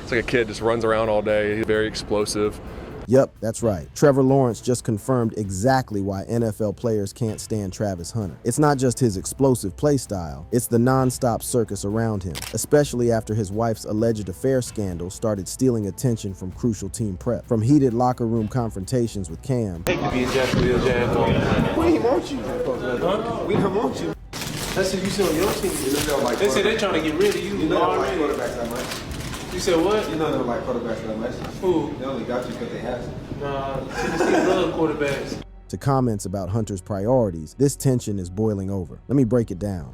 It's like a kid, just runs around all day. He's very explosive. Yep, that's right. Trevor Lawrence just confirmed exactly why NFL players can't stand Travis Hunter. It's not just his explosive play style, it's the non-stop circus around him, especially after his wife's alleged affair scandal started stealing attention from crucial team prep. From heated locker room confrontations with Cam, I hate to be a Jacksonville Jaguar. We ain't want you. Huh? We don't want you. That's what you see on your team. They say they're trying to get rid of you. You know already. like quarterbacks that much. You said what? You know they don't like quarterbacks that much. Who? They only got you because they have to. Nah, Tennessee love quarterbacks. to comments about Hunter's priorities, this tension is boiling over. Let me break it down.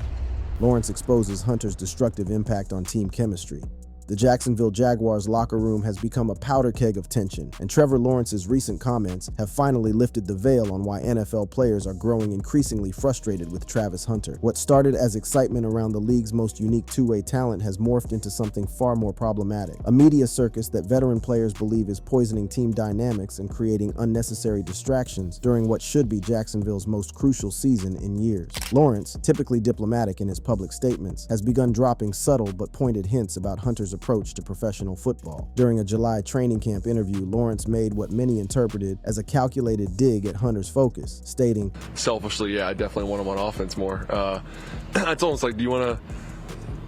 Lawrence exposes Hunter's destructive impact on team chemistry. The Jacksonville Jaguars locker room has become a powder keg of tension, and Trevor Lawrence's recent comments have finally lifted the veil on why NFL players are growing increasingly frustrated with Travis Hunter. What started as excitement around the league's most unique two-way talent has morphed into something far more problematic. A media circus that veteran players believe is poisoning team dynamics and creating unnecessary distractions during what should be Jacksonville's most crucial season in years. Lawrence, typically diplomatic in his public statements, has begun dropping subtle but pointed hints about Hunter's approach to professional football. During a July training camp interview, Lawrence made what many interpreted as a calculated dig at Hunter's focus, stating, "Selfishly, yeah, I definitely want him on offense more." I told him, like, do you want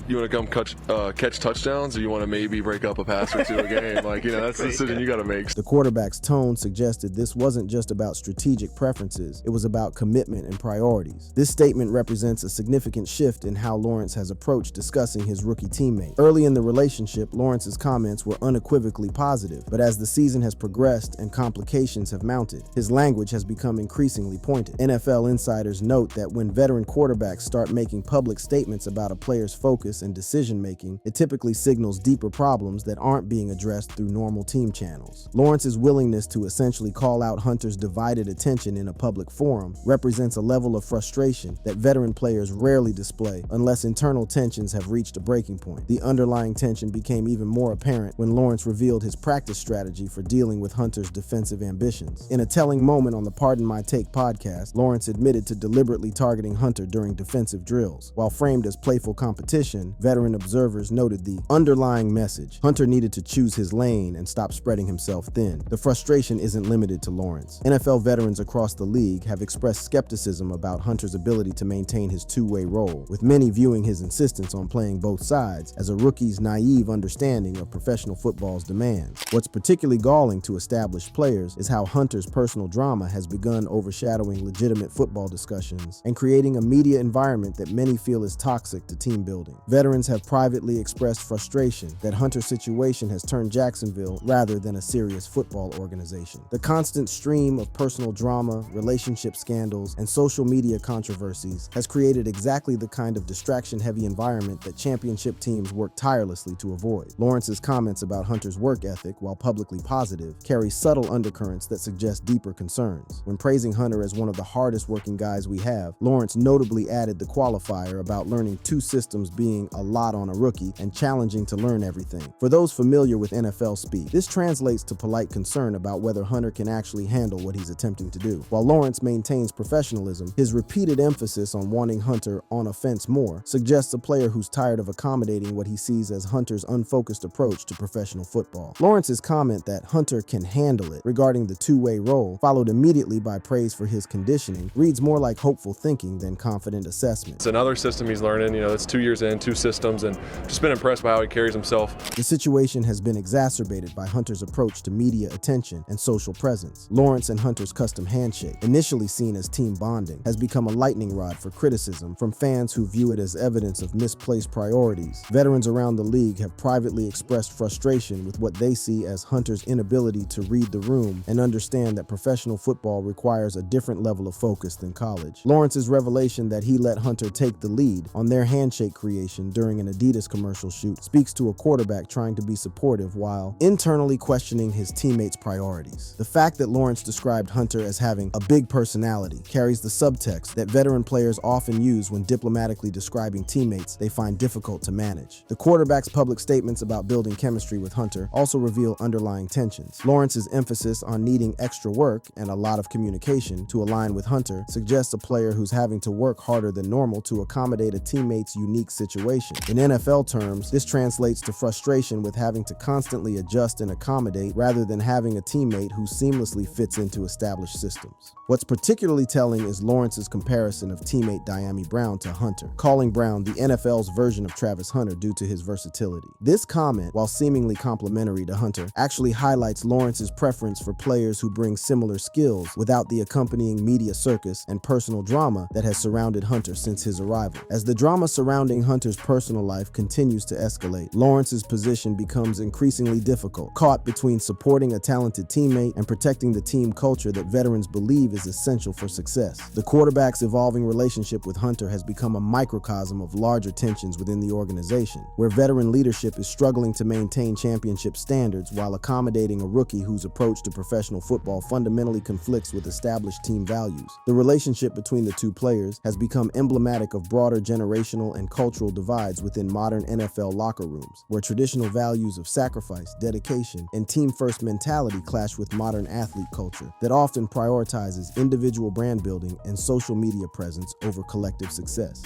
to come catch touchdowns, or you want to maybe break up a pass or two a game? Like, that's the decision you got to make. The quarterback's tone suggested this wasn't just about strategic preferences, it was about commitment and priorities. This statement represents a significant shift in how Lawrence has approached discussing his rookie teammate. Early in the relationship, Lawrence's comments were unequivocally positive, but as the season has progressed and complications have mounted, his language has become increasingly pointed. NFL insiders note that when veteran quarterbacks start making public statements about a player's focus and decision-making, it typically signals deeper problems that aren't being addressed through normal team channels. Lawrence's willingness to essentially call out Hunter's divided attention in a public forum represents a level of frustration that veteran players rarely display unless internal tensions have reached a breaking point. The underlying tension became even more apparent when Lawrence revealed his practice strategy for dealing with Hunter's defensive ambitions. In a telling moment on the Pardon My Take podcast, Lawrence admitted to deliberately targeting Hunter during defensive drills. While framed as playful competition, veteran observers noted the underlying message. Hunter needed to choose his lane and stop spreading himself thin. The frustration isn't limited to Lawrence. NFL veterans across the league have expressed skepticism about Hunter's ability to maintain his two-way role, with many viewing his insistence on playing both sides as a rookie's naive understanding of professional football's demands. What's particularly galling to established players is how Hunter's personal drama has begun overshadowing legitimate football discussions and creating a media environment that many feel is toxic to team building. Veterans have privately expressed frustration that Hunter's situation has turned Jacksonville rather than a serious football organization. The constant stream of personal drama, relationship scandals, and social media controversies has created exactly the kind of distraction-heavy environment that championship teams work tirelessly to avoid. Lawrence's comments about Hunter's work ethic, while publicly positive, carry subtle undercurrents that suggest deeper concerns. When praising Hunter as one of the hardest working guys we have, Lawrence notably added the qualifier about learning two systems being a lot on a rookie and challenging to learn everything. For those familiar with NFL speak, this translates to polite concern about whether Hunter can actually handle what he's attempting to do. While Lawrence maintains professionalism, his repeated emphasis on wanting Hunter on offense more suggests a player who's tired of accommodating what he sees as Hunter's unfocused approach to professional football. Lawrence's comment that Hunter can handle it regarding the two-way role, followed immediately by praise for his conditioning, reads more like hopeful thinking than confident assessment. It's another system he's learning. It's 2 years in, two systems, and just been impressed by how he carries himself. The situation has been exacerbated by Hunter's approach to media attention and social presence. Lawrence and Hunter's custom handshake, initially seen as team bonding, has become a lightning rod for criticism from fans who view it as evidence of misplaced priorities. Veterans around the league have privately expressed frustration with what they see as Hunter's inability to read the room and understand that professional football requires a different level of focus than college. Lawrence's revelation that he let Hunter take the lead on their handshake creation during an Adidas commercial shoot speaks to a quarterback trying to be supportive while internally questioning his teammates' priorities. The fact that Lawrence described Hunter as having a big personality carries the subtext that veteran players often use when diplomatically describing teammates they find difficult to manage. The quarterback's public statements about building chemistry with Hunter also reveal underlying tensions. Lawrence's emphasis on needing extra work and a lot of communication to align with Hunter suggests a player who's having to work harder than normal to accommodate a teammate's unique situation. situation. In NFL terms, this translates to frustration with having to constantly adjust and accommodate rather than having a teammate who seamlessly fits into established systems. What's particularly telling is Lawrence's comparison of teammate Dyami Brown to Hunter, calling Brown the NFL's version of Travis Hunter due to his versatility. This comment, while seemingly complimentary to Hunter, actually highlights Lawrence's preference for players who bring similar skills without the accompanying media circus and personal drama that has surrounded Hunter since his arrival. As the drama surrounding Hunter's personal life continues to escalate, Lawrence's position becomes increasingly difficult, caught between supporting a talented teammate and protecting the team culture that veterans believe is essential for success. The quarterback's evolving relationship with Hunter has become a microcosm of larger tensions within the organization, where veteran leadership is struggling to maintain championship standards while accommodating a rookie whose approach to professional football fundamentally conflicts with established team values. The relationship between the two players has become emblematic of broader generational and cultural divides within modern NFL locker rooms, where traditional values of sacrifice, dedication, and team-first mentality clash with modern athlete culture that often prioritizes individual brand building and social media presence over collective success.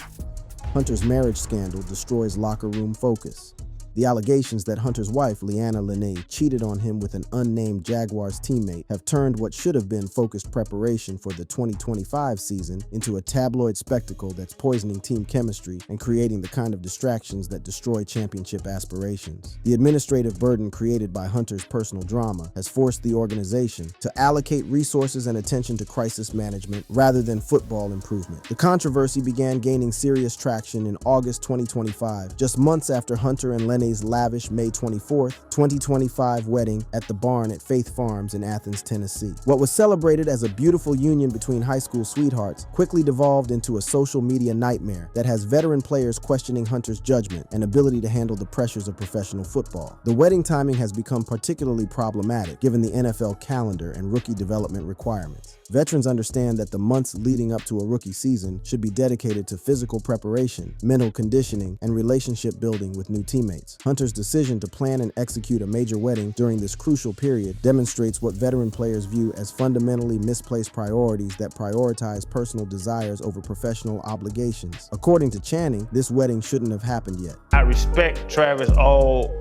Hunter's marriage scandal destroys locker room focus. The allegations that Hunter's wife, Leanna Lene, cheated on him with an unnamed Jaguars teammate have turned what should have been focused preparation for the 2025 season into a tabloid spectacle that's poisoning team chemistry and creating the kind of distractions that destroy championship aspirations. The administrative burden created by Hunter's personal drama has forced the organization to allocate resources and attention to crisis management rather than football improvement. The controversy began gaining serious traction in August 2025, just months after Hunter and Lene's lavish May 24th, 2025 wedding at the barn at Faith Farms in Athens, Tennessee. What was celebrated as a beautiful union between high school sweethearts quickly devolved into a social media nightmare that has veteran players questioning Hunter's judgment and ability to handle the pressures of professional football. The wedding timing has become particularly problematic given the NFL calendar and rookie development requirements. Veterans understand that the months leading up to a rookie season should be dedicated to physical preparation, mental conditioning, and relationship building with new teammates. Hunter's decision to plan and execute a major wedding during this crucial period demonstrates what veteran players view as fundamentally misplaced priorities that prioritize personal desires over professional obligations. According to Channing, this wedding shouldn't have happened yet. I respect Travis all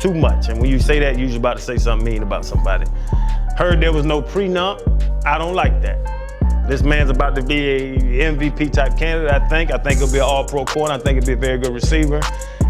too much, and when you say that, you're usually about to say something mean about somebody. Heard there was no prenup. I don't like that. This man's about to be a MVP type candidate, I think. I think he'll be an all-pro corner. I think he'll be a very good receiver.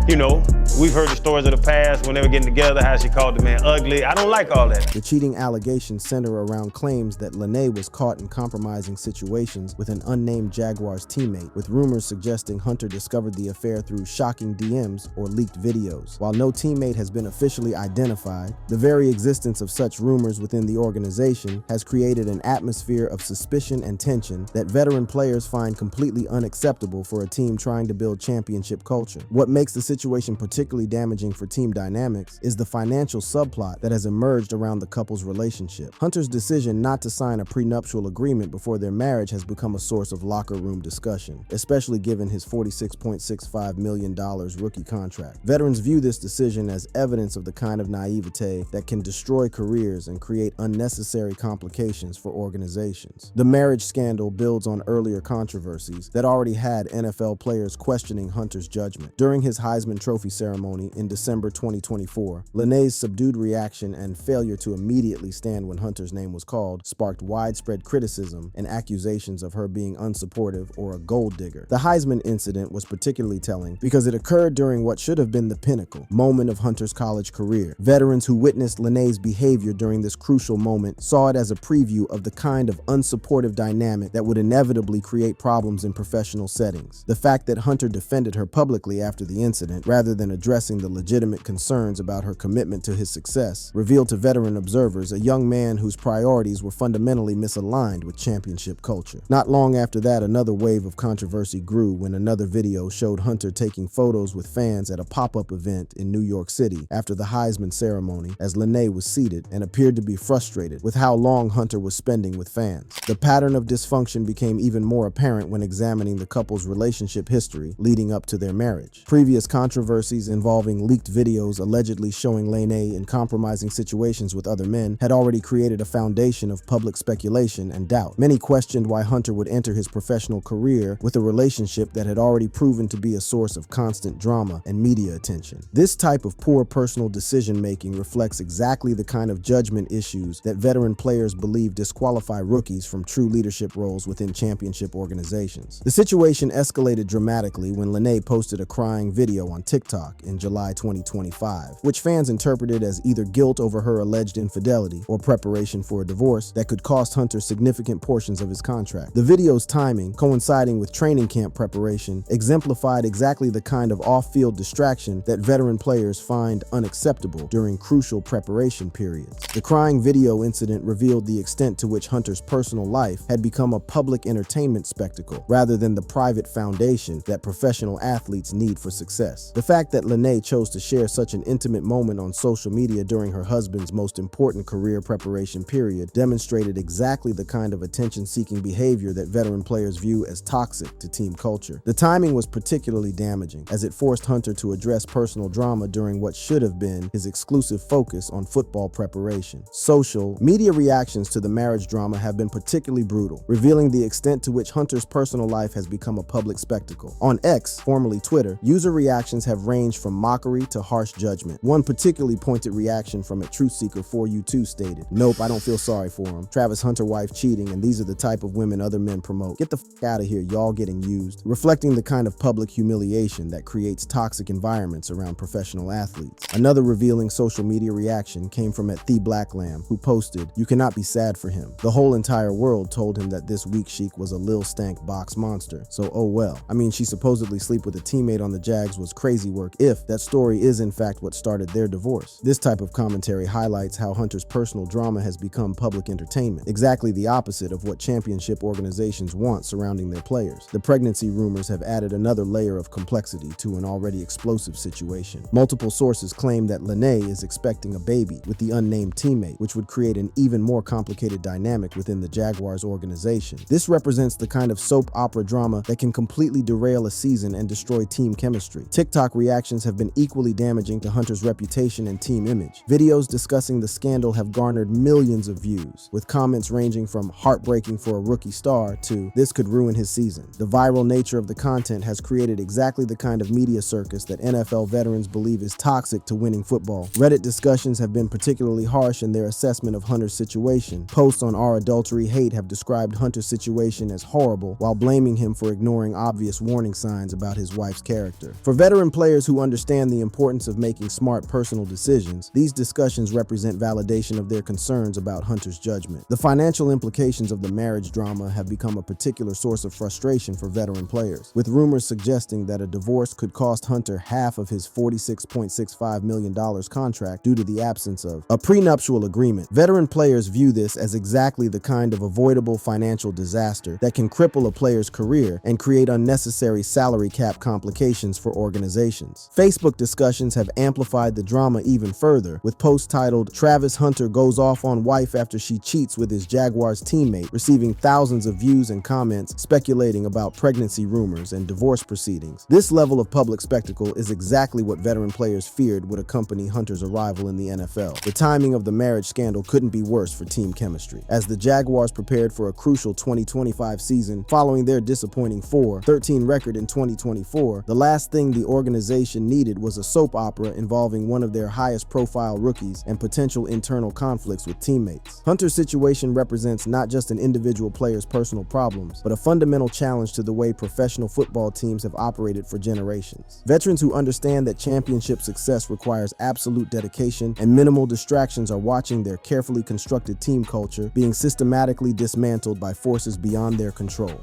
You know, we've heard the stories of the past when they were getting together, how she called the man ugly. I don't like all that. The cheating allegations center around claims that Lene was caught in compromising situations with an unnamed Jaguars teammate, with rumors suggesting Hunter discovered the affair through shocking DMs or leaked videos. While no teammate has been officially identified, the very existence of such rumors within the organization has created an atmosphere of suspicion and tension that veteran players find completely unacceptable for a team trying to build championship culture. What makes the situation particularly damaging for team dynamics is the financial subplot that has emerged around the couple's relationship. Hunter's decision not to sign a prenuptial agreement before their marriage has become a source of locker room discussion, especially given his $46.65 million rookie contract. Veterans view this decision as evidence of the kind of naivete that can destroy careers and create unnecessary complications for organizations. The marriage scandal builds on earlier controversies that already had NFL players questioning Hunter's judgment. During his Heisman Trophy ceremony in December 2024, Lene's subdued reaction and failure to immediately stand when Hunter's name was called sparked widespread criticism and accusations of her being unsupportive or a gold digger. The Heisman incident was particularly telling because it occurred during what should have been the pinnacle moment of Hunter's college career. Veterans who witnessed Lene's behavior during this crucial moment saw it as a preview of the kind of unsupportive dynamic that would inevitably create problems in professional settings. The fact that Hunter defended her publicly after the incident, rather than addressing the legitimate concerns about her commitment to his success, revealed to veteran observers a young man whose priorities were fundamentally misaligned with championship culture. Not long after that, another wave of controversy grew when another video showed Hunter taking photos with fans at a pop-up event in New York City after the Heisman ceremony, as Lene was seated and appeared to be frustrated with how long Hunter was spending with fans. The pattern of dysfunction became even more apparent when examining the couple's relationship history leading up to their marriage. Previous controversies controversies involving leaked videos allegedly showing Lene in compromising situations with other men had already created a foundation of public speculation and doubt. Many questioned why Hunter would enter his professional career with a relationship that had already proven to be a source of constant drama and media attention. This type of poor personal decision-making reflects exactly the kind of judgment issues that veteran players believe disqualify rookies from true leadership roles within championship organizations. The situation escalated dramatically when Lene posted a crying video on TikTok in July 2025, which fans interpreted as either guilt over her alleged infidelity or preparation for a divorce that could cost Hunter significant portions of his contract. The video's timing, coinciding with training camp preparation, exemplified exactly the kind of off-field distraction that veteran players find unacceptable during crucial preparation periods. The crying video incident revealed the extent to which Hunter's personal life had become a public entertainment spectacle rather than the private foundation that professional athletes need for success. The fact that Lene chose to share such an intimate moment on social media during her husband's most important career preparation period demonstrated exactly the kind of attention-seeking behavior that veteran players view as toxic to team culture. The timing was particularly damaging, as it forced Hunter to address personal drama during what should have been his exclusive focus on football preparation. Social media reactions to the marriage drama have been particularly brutal, revealing the extent to which Hunter's personal life has become a public spectacle. On X, formerly Twitter, user reactions have ranged from mockery to harsh judgment. One particularly pointed reaction from a truth seeker 4U2 stated, "Nope, I don't feel sorry for him. Travis Hunter wife cheating, and these are the type of women other men promote. Get the f out of here, y'all getting used," reflecting the kind of public humiliation that creates toxic environments around professional athletes. Another revealing social media reaction came from @TheBlackLamb, who posted, "You cannot be sad for him. The whole entire world told him that this weak chic was a Lil Stank box monster, so oh well. I mean, she supposedly sleep with a teammate on the Jags was crazy work if that story is in fact what started their divorce." This type of commentary highlights how Hunter's personal drama has become public entertainment, exactly the opposite of what championship organizations want surrounding their players. The pregnancy rumors have added another layer of complexity to an already explosive situation. Multiple sources claim that Lene is expecting a baby with the unnamed teammate, which would create an even more complicated dynamic within the Jaguars organization. This represents the kind of soap opera drama that can completely derail a season and destroy team chemistry. TikTok reactions have been equally damaging to Hunter's reputation and team image. Videos discussing the scandal have garnered millions of views, with comments ranging from "heartbreaking for a rookie star" to "this could ruin his season." The viral nature of the content has created exactly the kind of media circus that NFL veterans believe is toxic to winning football. Reddit discussions have been particularly harsh in their assessment of Hunter's situation. Posts on Our Adultery Hate have described Hunter's situation as horrible while blaming him for ignoring obvious warning signs about his wife's character. For veteran players who understand the importance of making smart personal decisions, these discussions represent validation of their concerns about Hunter's judgment. The financial implications of the marriage drama have become a particular source of frustration for veteran players, with rumors suggesting that a divorce could cost Hunter half of his $46.65 million contract due to the absence of a prenuptial agreement. Veteran players view this as exactly the kind of avoidable financial disaster that can cripple a player's career and create unnecessary salary cap complications for organizations. Facebook discussions have amplified the drama even further, with posts titled "Travis Hunter goes off on wife after she cheats with his Jaguars teammate" receiving thousands of views and comments speculating about pregnancy rumors and divorce proceedings. This level of public spectacle is exactly what veteran players feared would accompany Hunter's arrival in the NFL. The timing of the marriage scandal couldn't be worse for team chemistry. As the Jaguars prepared for a crucial 2025 season following their disappointing 4-13 record in 2024, the last thing the organization needed was a soap opera involving one of their highest profile rookies and potential internal conflicts with teammates. Hunter's situation represents not just an individual player's personal problems, but a fundamental challenge to the way professional football teams have operated for generations. Veterans who understand that championship success requires absolute dedication and minimal distractions are watching their carefully constructed team culture being systematically dismantled by forces beyond their control.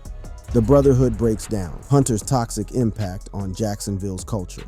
The Brotherhood breaks down. Hunter's toxic impact on Jacksonville's culture.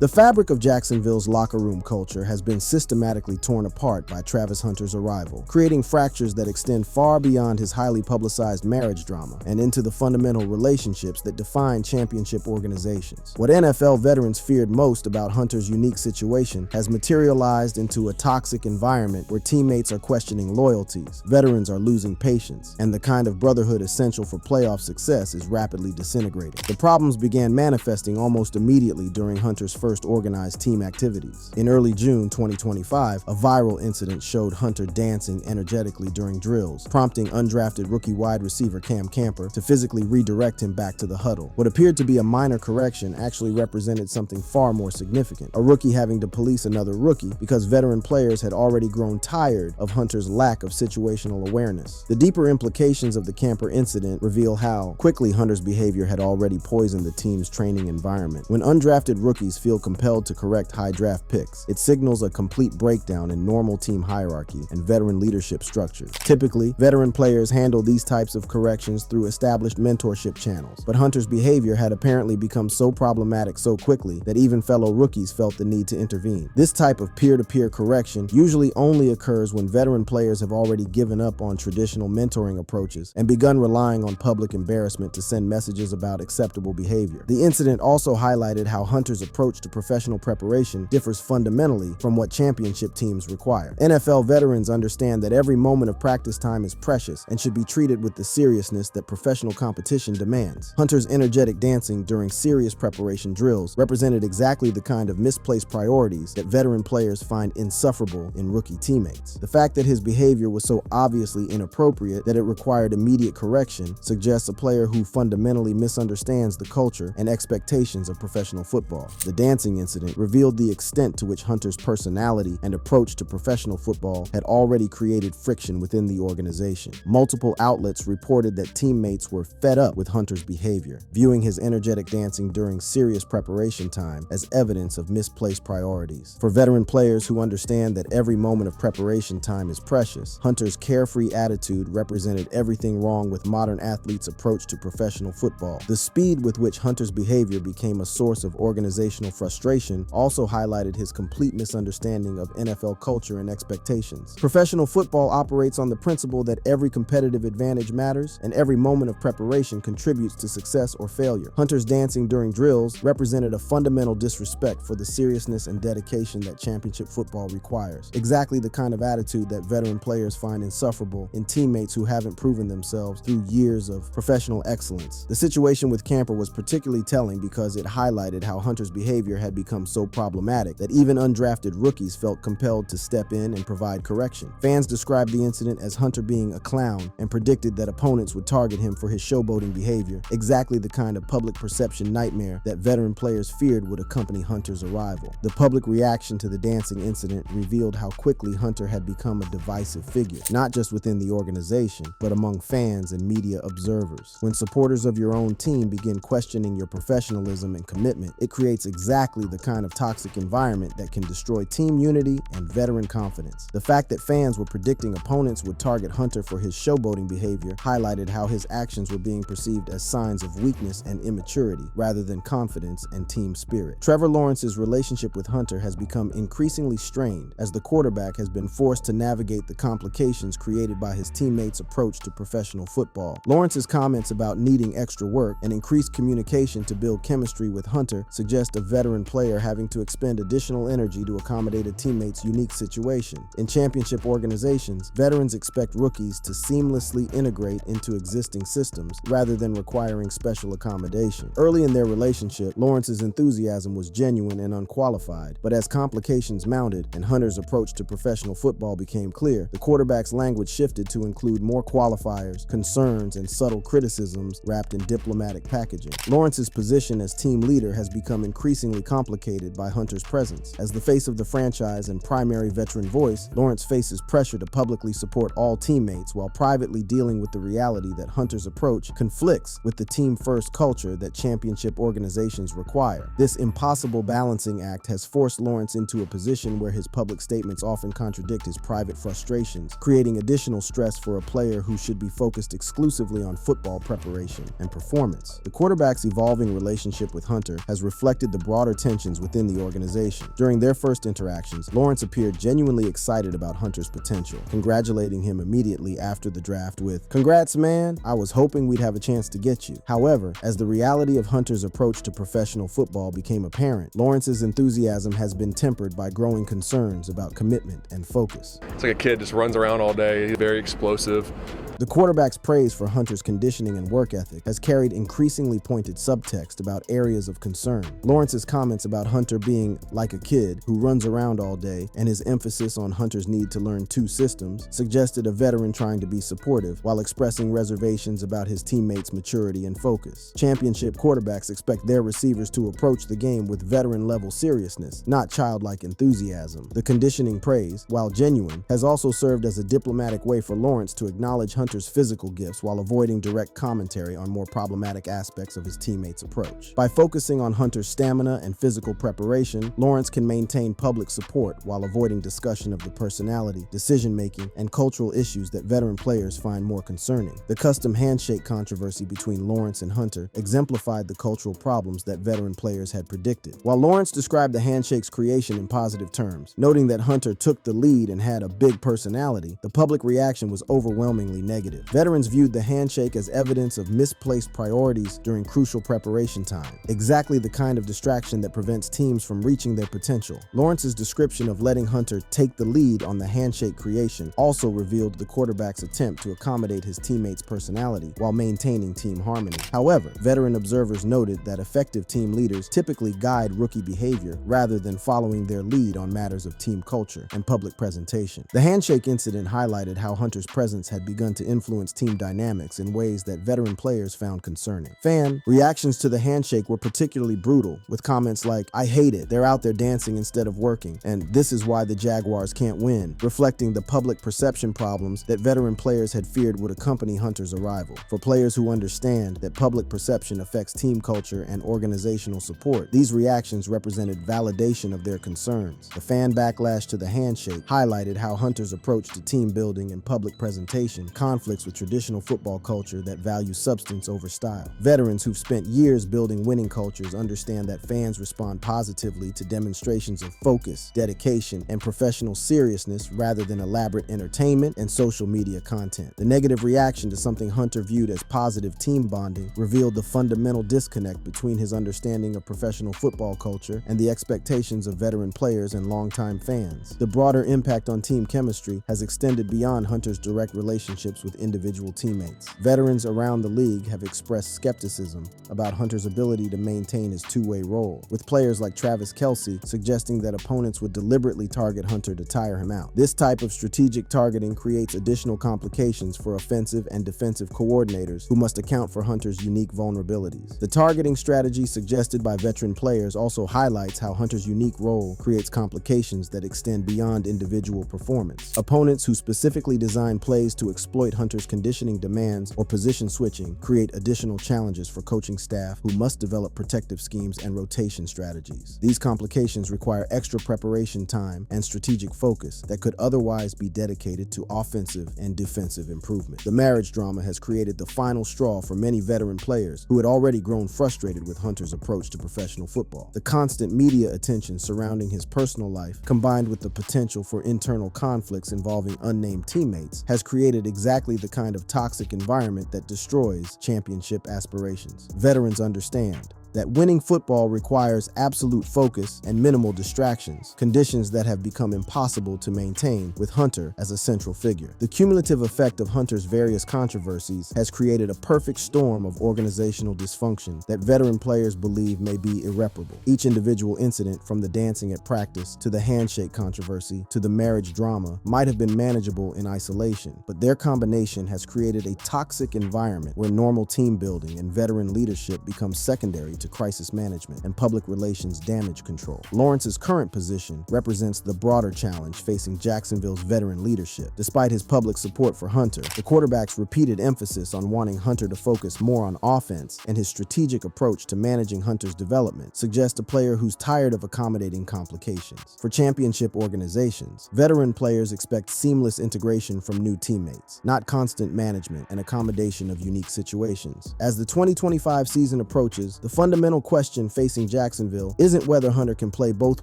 The fabric of Jacksonville's locker room culture has been systematically torn apart by Travis Hunter's arrival, creating fractures that extend far beyond his highly publicized marriage drama and into the fundamental relationships that define championship organizations. What NFL veterans feared most about Hunter's unique situation has materialized into a toxic environment where teammates are questioning loyalties, veterans are losing patience, and the kind of brotherhood essential for playoff success is rapidly disintegrating. The problems began manifesting almost immediately during Hunter's first organized team activities. In early June 2025, a viral incident showed Hunter dancing energetically during drills, prompting undrafted rookie wide receiver Cam Camper to physically redirect him back to the huddle. What appeared to be a minor correction actually represented something far more significant, a rookie having to police another rookie because veteran players had already grown tired of Hunter's lack of situational awareness. The deeper implications of the Camper incident reveal how quickly Hunter's behavior had already poisoned the team's training environment. When undrafted rookies feel compelled to correct high draft picks, it signals a complete breakdown in normal team hierarchy and veteran leadership structures. Typically, veteran players handle these types of corrections through established mentorship channels, but Hunter's behavior had apparently become so problematic so quickly that even fellow rookies felt the need to intervene. This type of peer-to-peer correction usually only occurs when veteran players have already given up on traditional mentoring approaches and begun relying on public embarrassment to send messages about acceptable behavior. The incident also highlighted how Hunter's approach to professional preparation differs fundamentally from what championship teams require. NFL veterans understand that every moment of practice time is precious and should be treated with the seriousness that professional competition demands. Hunter's energetic dancing during serious preparation drills represented exactly the kind of misplaced priorities that veteran players find insufferable in rookie teammates. The fact that his behavior was so obviously inappropriate that it required immediate correction suggests a player who fundamentally misunderstands the culture and expectations of professional football. The dancing incident revealed the extent to which Hunter's personality and approach to professional football had already created friction within the organization. Multiple outlets reported that teammates were fed up with Hunter's behavior, viewing his energetic dancing during serious preparation time as evidence of misplaced priorities. For veteran players who understand that every moment of preparation time is precious, Hunter's carefree attitude represented everything wrong with modern athletes' approach to professional football. The speed with which Hunter's behavior became a source of organizational frustration also highlighted his complete misunderstanding of NFL culture and expectations. Professional football operates on the principle that every competitive advantage matters and every moment of preparation contributes to success or failure. Hunter's dancing during drills represented a fundamental disrespect for the seriousness and dedication that championship football requires. Exactly the kind of attitude that veteran players find insufferable in teammates who haven't proven themselves through years of professional excellence. The situation with Camper was particularly telling because it highlighted how Hunter's behavior had become so problematic that even undrafted rookies felt compelled to step in and provide correction. Fans described the incident as Hunter being a clown and predicted that opponents would target him for his showboating behavior, exactly the kind of public perception nightmare that veteran players feared would accompany Hunter's arrival. The public reaction to the dancing incident revealed how quickly Hunter had become a divisive figure, not just within the organization, but among fans and media observers. When supporters of your own team begin questioning your professionalism and commitment, it creates exactly the kind of toxic environment that can destroy team unity and veteran confidence. The fact that fans were predicting opponents would target Hunter for his showboating behavior highlighted how his actions were being perceived as signs of weakness and immaturity rather than confidence and team spirit. Trevor Lawrence's relationship with Hunter has become increasingly strained as the quarterback has been forced to navigate the complications created by his teammates' approach to professional football. Lawrence's comments about needing extra work and increased communication to build chemistry with Hunter suggest a veteran player having to expend additional energy to accommodate a teammate's unique situation. In championship organizations, veterans expect rookies to seamlessly integrate into existing systems rather than requiring special accommodation. Early in their relationship, Lawrence's enthusiasm was genuine and unqualified, but as complications mounted and Hunter's approach to professional football became clear, the quarterback's language shifted to include more qualifiers, concerns, and subtle criticisms wrapped in diplomatic packaging. Lawrence's position as team leader has become increasingly complicated by Hunter's presence. As the face of the franchise and primary veteran voice, Lawrence faces pressure to publicly support all teammates while privately dealing with the reality that Hunter's approach conflicts with the team-first culture that championship organizations require. This impossible balancing act has forced Lawrence into a position where his public statements often contradict his private frustrations, creating additional stress for a player who should be focused exclusively on football preparation and performance. The quarterback's evolving relationship with Hunter has reflected the broader tensions within the organization. During their first interactions, Lawrence appeared genuinely excited about Hunter's potential, congratulating him immediately after the draft with, "Congrats, man. I was hoping we'd have a chance to get you." However, as the reality of Hunter's approach to professional football became apparent, Lawrence's enthusiasm has been tempered by growing concerns about commitment and focus. It's like a kid just runs around all day. He's very explosive. The quarterback's praise for Hunter's conditioning and work ethic has carried increasingly pointed subtext about areas of concern. Lawrence's comments about Hunter being like a kid who runs around all day, and his emphasis on Hunter's need to learn two systems suggested a veteran trying to be supportive while expressing reservations about his teammates' maturity and focus. Championship quarterbacks expect their receivers to approach the game with veteran-level seriousness, not childlike enthusiasm. The conditioning praise, while genuine, has also served as a diplomatic way for Lawrence to acknowledge Hunter's physical gifts while avoiding direct commentary on more problematic aspects of his teammates' approach. By focusing on Hunter's stamina and physical preparation, Lawrence can maintain public support while avoiding discussion of the personality, decision-making, and cultural issues that veteran players find more concerning. The custom handshake controversy between Lawrence and Hunter exemplified the cultural problems that veteran players had predicted. While Lawrence described the handshake's creation in positive terms, noting that Hunter took the lead and had a big personality, the public reaction was overwhelmingly negative. Veterans viewed the handshake as evidence of misplaced priorities during crucial preparation time, exactly the kind of distraction that prevents teams from reaching their potential. Lawrence's description of letting Hunter take the lead on the handshake creation also revealed the quarterback's attempt to accommodate his teammates' personality while maintaining team harmony. However, veteran observers noted that effective team leaders typically guide rookie behavior rather than following their lead on matters of team culture and public presentation. The handshake incident highlighted how Hunter's presence had begun to influence team dynamics in ways that veteran players found concerning. Fan reactions to the handshake were particularly brutal, with comments like, "I hate it, they're out there dancing instead of working," and "This is why the Jaguars can't win," reflecting the public perception problems that veteran players had feared would accompany Hunter's arrival. For players who understand that public perception affects team culture and organizational support, these reactions represented validation of their concerns. The fan backlash to the handshake highlighted how Hunter's approach to team building and public presentation conflicts with traditional football culture that values substance over style. Veterans who've spent years building winning cultures understand that fans respond positively to demonstrations of focus, dedication, and professional seriousness rather than elaborate entertainment and social media content. The negative reaction to something Hunter viewed as positive team bonding revealed the fundamental disconnect between his understanding of professional football culture and the expectations of veteran players and longtime fans. The broader impact on team chemistry has extended beyond Hunter's direct relationships with individual teammates. Veterans around the league have expressed skepticism about Hunter's ability to maintain his two-way role, with players like Travis Kelce suggesting that opponents would deliberately target Hunter to tire him out. This type of strategic targeting creates additional complications for offensive and defensive coordinators who must account for Hunter's unique vulnerabilities. The targeting strategy suggested by veteran players also highlights how Hunter's unique role creates complications that extend beyond individual performance. Opponents who specifically design plays to exploit Hunter's conditioning demands or position switching create additional challenges for coaching staff who must develop protective schemes and rotation strategies. These complications require extra preparation time and strategic focus that could otherwise be dedicated to offensive and defensive improvement. The marriage drama has created the final straw for many veteran players who had already grown frustrated with Hunter's approach to professional football. The constant media attention surrounding his personal life, combined with the potential for internal conflicts involving unnamed teammates, has created exactly the kind of toxic environment that destroys championship aspirations. Veterans understand that winning football requires absolute focus and minimal distractions, conditions that have become impossible to maintain with Hunter as a central figure. The cumulative effect of Hunter's various controversies has created a perfect storm of organizational dysfunction that veteran players believe may be irreparable. Each individual incident, from the dancing at practice to the handshake controversy to the marriage drama, might have been manageable in isolation, but their combination has created a toxic environment where normal team building and veteran leadership become secondary to crisis management and public relations damage control. Lawrence's current position represents the broader challenge facing Jacksonville's veteran leadership. Despite his public support for Hunter, the quarterback's repeated emphasis on wanting Hunter to focus more on offense and his strategic approach to managing Hunter's development suggests a player who's tired of accommodating complications. For championship organizations, veteran players expect seamless integration from new teammates, not constant management and accommodation of unique situations. As the 2025 season approaches, the fundamental question facing Jacksonville isn't whether Hunter can play both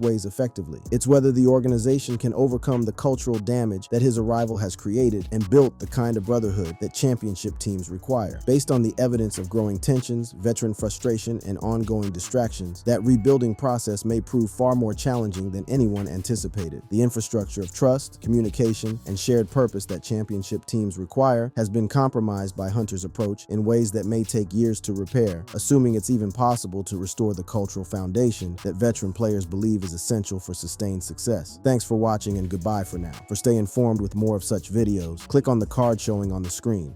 ways effectively. It's whether the organization can overcome the cultural damage that his arrival has created and built the kind of brotherhood that championship teams require. Based on the evidence of growing tensions, veteran frustration, and ongoing distractions, that rebuilding process may prove far more challenging than anyone anticipated. The infrastructure of trust, communication, and shared purpose that championship teams require has been compromised by Hunter's approach in ways that may take years to repair, assuming it's even possible possible to restore the cultural foundation that veteran players believe is essential for sustained success. Thanks for watching and goodbye for now. For stay informed with more of such videos, click on the card showing on the screen.